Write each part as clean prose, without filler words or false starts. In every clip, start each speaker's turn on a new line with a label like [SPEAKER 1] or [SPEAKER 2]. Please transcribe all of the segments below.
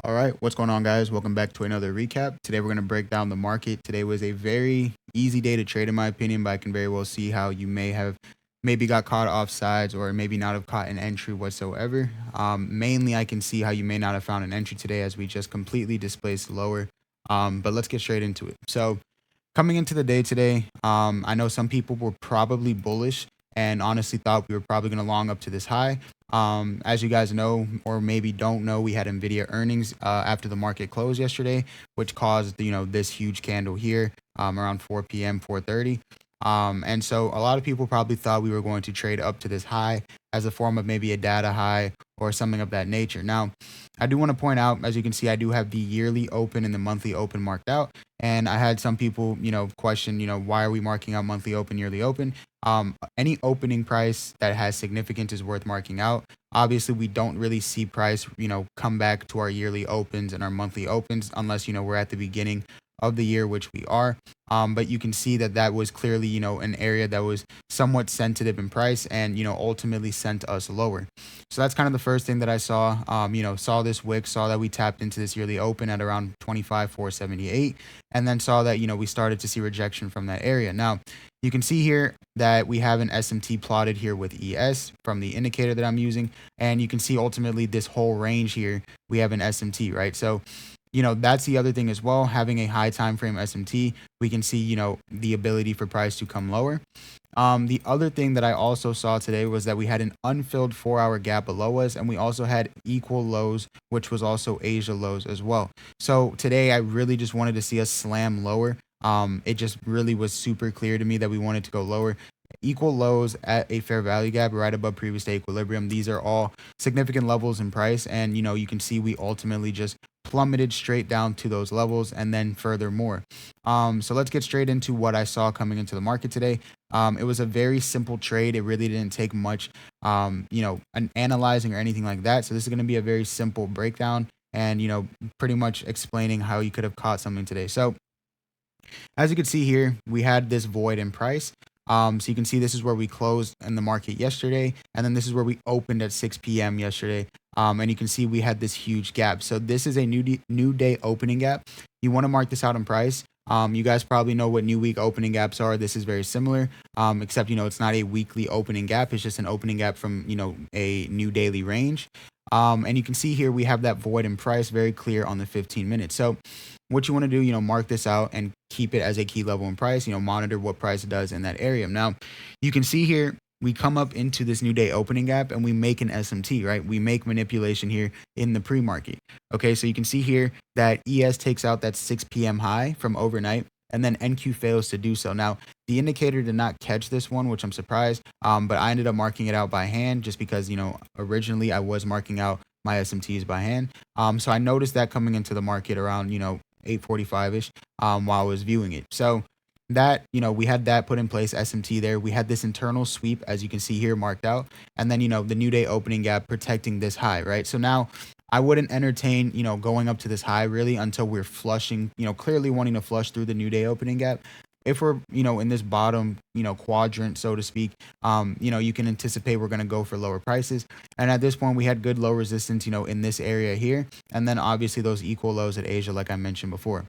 [SPEAKER 1] All right, what's going on, guys? Welcome back to another recap. Today we're going to break down the market. Today was a very easy day to trade in my opinion, but I can very well see how you may have maybe got caught off sides or maybe not have caught an entry whatsoever. Mainly I can see how you may not have found an entry today as we just completely displaced lower. But let's get straight into it. So coming into the day today, I know some people were probably bullish and honestly thought we were probably going to long up to this high. As you guys know, or maybe don't know, we had Nvidia earnings after the market closed yesterday, which caused this huge candle here around 4 p.m. 4:30. And so a lot of people probably thought we were going to trade up to this high as a form of maybe a data high or something of that nature. Now, I do want to point out, as you can see, I do have the yearly open and the monthly open marked out. And I had some people, question, why are we marking out monthly open, yearly open? Any opening price that has significance is worth marking out. Obviously, we don't really see price, come back to our yearly opens and our monthly opens unless, we're at the beginning of the year, which we are. But you can see that that was clearly, an area that was somewhat sensitive in price and, ultimately sent us lower. So that's kind of the first thing that I saw. Saw this wick, saw that we tapped into this yearly open at around 25,478, and then saw that, we started to see rejection from that area. Now, you can see here that we have an SMT plotted here with ES from the indicator that I'm using, and you can see ultimately this whole range here, we have an SMT, right? So that's the other thing as well. Having a high time frame SMT, we can see, the ability for price to come lower. The other thing that I also saw today was that we had an unfilled 4-hour gap below us, and we also had equal lows, which was also Asia lows as well. So today I really just wanted to see us slam lower. It just really was super clear to me that we wanted to go lower. Equal lows at a fair value gap right above previous day equilibrium. These are all significant levels in price, and you can see we ultimately just plummeted straight down to those levels and then furthermore. So let's get straight into what I saw coming into the market today. It was a very simple trade. It really didn't take much, an analyzing or anything like that. So this is going to be a very simple breakdown and, pretty much explaining how you could have caught something today. So as you can see here, we had this void in price. So you can see this is where we closed in the market yesterday, and then this is where we opened at 6 p.m. yesterday. And you can see we had this huge gap. So this is a new day opening gap. You want to mark this out in price. You guys probably know what new week opening gaps are. This is very similar, except it's not a weekly opening gap. It's just an opening gap from a new daily range. And you can see here we have that void in price very clear on the 15 minutes. So what you want to do, mark this out and keep it as a key level in price, monitor what price does in that area. Now, you can see here, we come up into this new day opening gap and we make an SMT, right? We make manipulation here in the pre-market. Okay, so you can see here that ES takes out that 6 p.m. high from overnight, and then NQ fails to do so. Now, the indicator did not catch this one, which I'm surprised, but I ended up marking it out by hand just because, originally I was marking out my SMTs by hand. So I noticed that coming into the market around, 8:45-ish while I was viewing it. So that, we had that put in place, SMT there. We had this internal sweep, as you can see here, marked out. And then, the new day opening gap protecting this high, right? So now I wouldn't entertain, going up to this high really until we're flushing, clearly wanting to flush through the new day opening gap. If we're, in this bottom, quadrant, so to speak, you can anticipate we're going to go for lower prices. And at this point, we had good low resistance, in this area here. And then obviously those equal lows at Asia, like I mentioned before.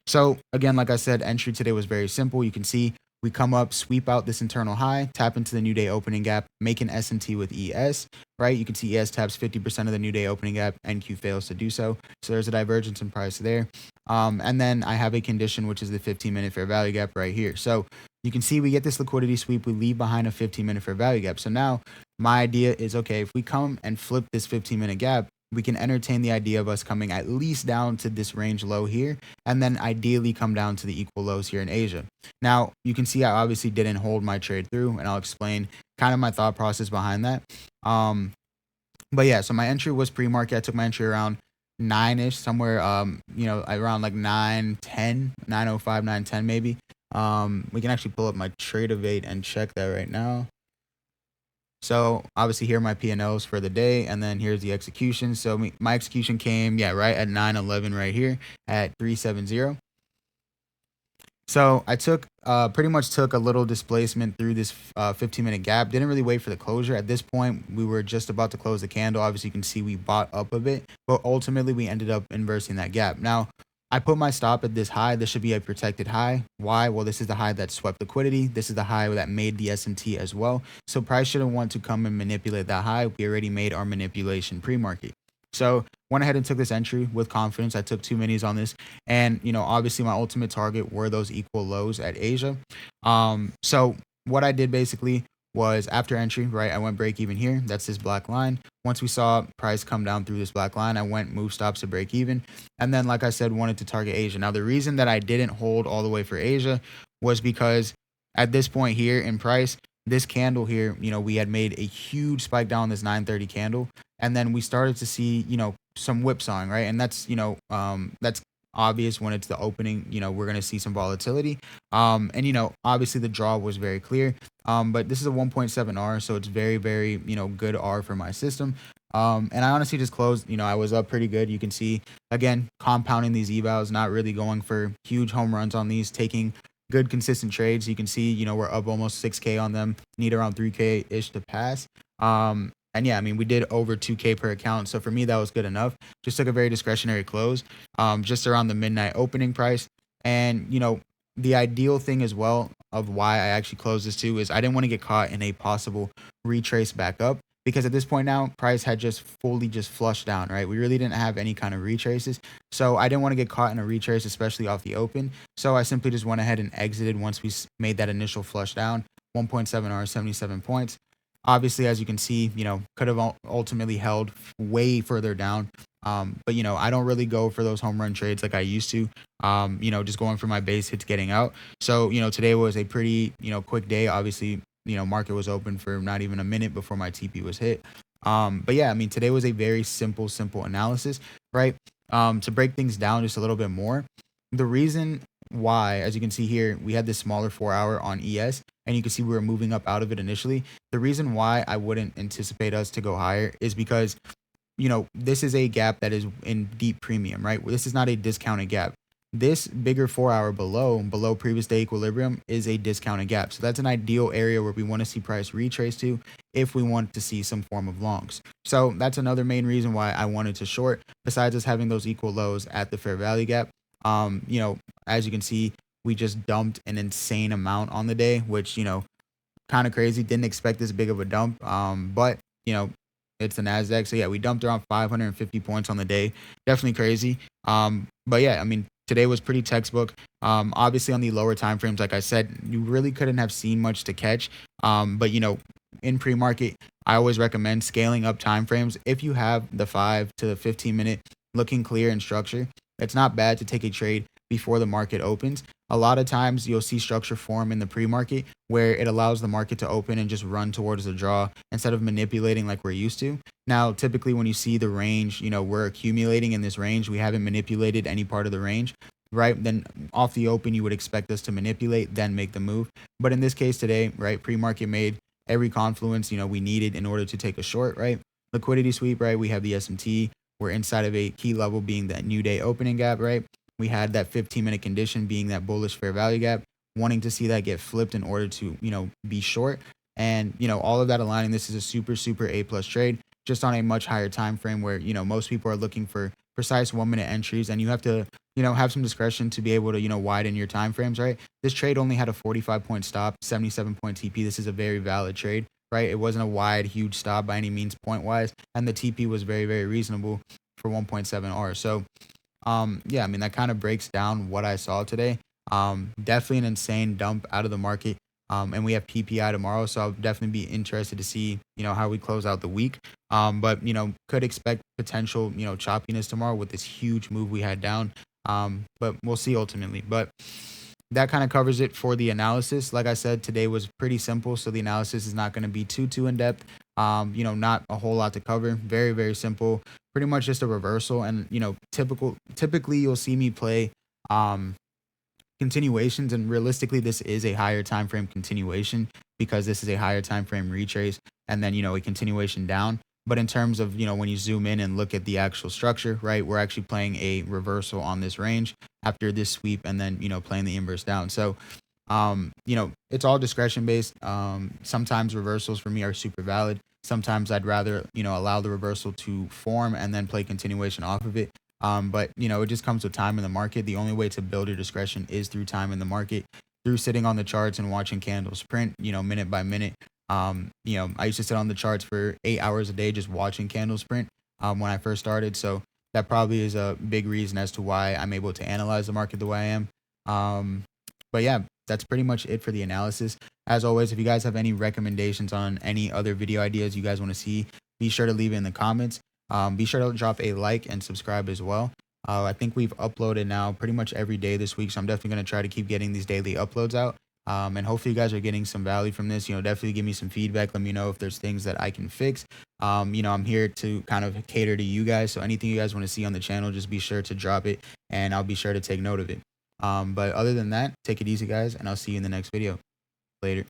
[SPEAKER 1] So again, like I said, entry today was very simple. You can see we come up, sweep out this internal high, tap into the new day opening gap, make an SMT with ES, right? You can see ES taps 50% of the new day opening gap, NQ fails to do so. So there's a divergence in price there. And then I have a condition, which is the 15-minute fair value gap right here. So you can see we get this liquidity sweep, we leave behind a 15-minute fair value gap. So now my idea is, okay, if we come and flip this 15-minute gap, we can entertain the idea of us coming at least down to this range low here, and then ideally come down to the equal lows here in Asia. Now, you can see I obviously didn't hold my trade through, and I'll explain kind of my thought process behind that. But yeah, so my entry was pre-market. I took my entry around 9-ish, somewhere, around like 9:10, 9:05, 9:10 maybe. We can actually pull up my trade evade and check that right now. So obviously here are my P&Ls for the day, and then here's the execution. So my execution came, right at 9:11 right here at 370. So I took pretty much took a little displacement through this 15-minute gap. Didn't really wait for the closure. At this point, we were just about to close the candle. Obviously, you can see we bought up a bit, but ultimately we ended up inversing that gap. Now, I put my stop at this high. This should be a protected high. Why? Well, this is the high that swept liquidity. This is the high that made the S&T as well. So price shouldn't want to come and manipulate that high. We already made our manipulation pre-market. So went ahead and took this entry with confidence. I took two minis on this, and obviously my ultimate target were those equal lows at Asia. So what I did basically was after entry, right, I went break even here. That's this black line. Once we saw price come down through this black line, I went move stops to break even, and then like I said, wanted to target Asia. Now the reason that I didn't hold all the way for Asia was because at this point here in price, this candle here, we had made a huge spike down this 930 candle, and then we started to see, some whipsawing, right? And that's obvious when it's the opening, we're going to see some volatility. And, obviously the draw was very clear. But this is a 1.7 R, so it's very, very, good R for my system. And I honestly just closed, I was up pretty good. You can see, again, compounding these evals, not really going for huge home runs on these, taking good consistent trades. You can see, we're up almost 6K on them, need around 3K ish to pass. And yeah, I mean, we did over 2K per account. So for me, that was good enough. Just took a very discretionary close, just around the midnight opening price. And, the ideal thing as well of why I actually closed this too is I didn't want to get caught in a possible retrace back up, because at this point now, price had just fully just flushed down, right? We really didn't have any kind of retraces. So I didn't want to get caught in a retrace, especially off the open. So I simply just went ahead and exited once we made that initial flush down, 1.7 hours, 77 points. Obviously, as you can see, could have ultimately held way further down. But, I don't really go for those home run trades like I used to, just going for my base hits, getting out. So, today was a pretty, quick day. Obviously, market was open for not even a minute before my TP was hit. But yeah, I mean, today was a very simple analysis, right? To break things down just a little bit more, the reason why, as you can see here, we had this smaller 4-hour on ES, and you can see we were moving up out of it initially. The reason why I wouldn't anticipate us to go higher is because, this is a gap that is in deep premium, right? This is not a discounted gap. This bigger 4-hour below previous day equilibrium is a discounted gap. So that's an ideal area where we want to see price retrace to if we want to see some form of longs. So that's another main reason why I wanted to short, besides us having those equal lows at the fair value gap. As you can see, we just dumped an insane amount on the day, which, kind of crazy. Didn't expect this big of a dump. But, it's the Nasdaq. So yeah, we dumped around 550 points on the day. Definitely crazy. But yeah, I mean, today was pretty textbook. Obviously on the lower time frames, like I said, you really couldn't have seen much to catch. But in pre-market, I always recommend scaling up time frames. If you have the 5 to the 15 minute looking clear in structure, it's not bad to take a trade before the market opens. A lot of times you'll see structure form in the pre-market where it allows the market to open and just run towards the draw instead of manipulating like we're used to. Now, typically when you see the range, we're accumulating in this range. We haven't manipulated any part of the range, right? Then off the open, you would expect us to manipulate, then make the move. But in this case today, right, pre-market made every confluence, we needed in order to take a short, right? Liquidity sweep, right? We have the S&T. We're inside of a key level being that new day opening gap, right? We had that 15-minute condition being that bullish fair value gap, wanting to see that get flipped in order to, be short. And, all of that aligning, this is a super A+ trade, just on a much higher time frame where, most people are looking for precise 1-minute entries, and you have to, have some discretion to be able to, widen your time frames, right? This trade only had a 45-point stop, 77-point TP. This is a very valid trade, right? It wasn't a wide, huge stop by any means point-wise, and the TP was very, very reasonable for 1.7 R. So, yeah, I mean, that kind of breaks down what I saw today. Definitely an insane dump out of the market. And we have PPI tomorrow, so I'll definitely be interested to see, how we close out the week. But, could expect potential, choppiness tomorrow with this huge move we had down. But we'll see ultimately. But that kind of covers it for the analysis. Like I said, today was pretty simple, so the analysis is not going to be too in depth. Not a whole lot to cover. Very, very simple. Pretty much just a reversal. And, typically you'll see me play continuations, and realistically this is a higher time frame continuation because this is a higher time frame retrace and then, a continuation down. But in terms of, when you zoom in and look at the actual structure, right, we're actually playing a reversal on this range after this sweep and then, playing the inverse down. So, it's all discretion based. Sometimes reversals for me are super valid. Sometimes I'd rather, allow the reversal to form and then play continuation off of it. But it just comes with time in the market. The only way to build your discretion is through time in the market, through sitting on the charts and watching candles print, minute by minute. I used to sit on the charts for 8 hours a day just watching candles print when I first started. So that probably is a big reason as to why I'm able to analyze the market the way I am. But yeah, that's pretty much it for the analysis. As always, if you guys have any recommendations on any other video ideas you guys want to see, be sure to leave it in the comments. Be sure to drop a like and subscribe as well. I think we've uploaded now pretty much every day this week, so I'm definitely going to try to keep getting these daily uploads out. And hopefully you guys are getting some value from this. Definitely give me some feedback. Let me know if there's things that I can fix. I'm here to kind of cater to you guys. So anything you guys want to see on the channel, just be sure to drop it and I'll be sure to take note of it. But other than that, take it easy, guys, and I'll see you in the next video. Later.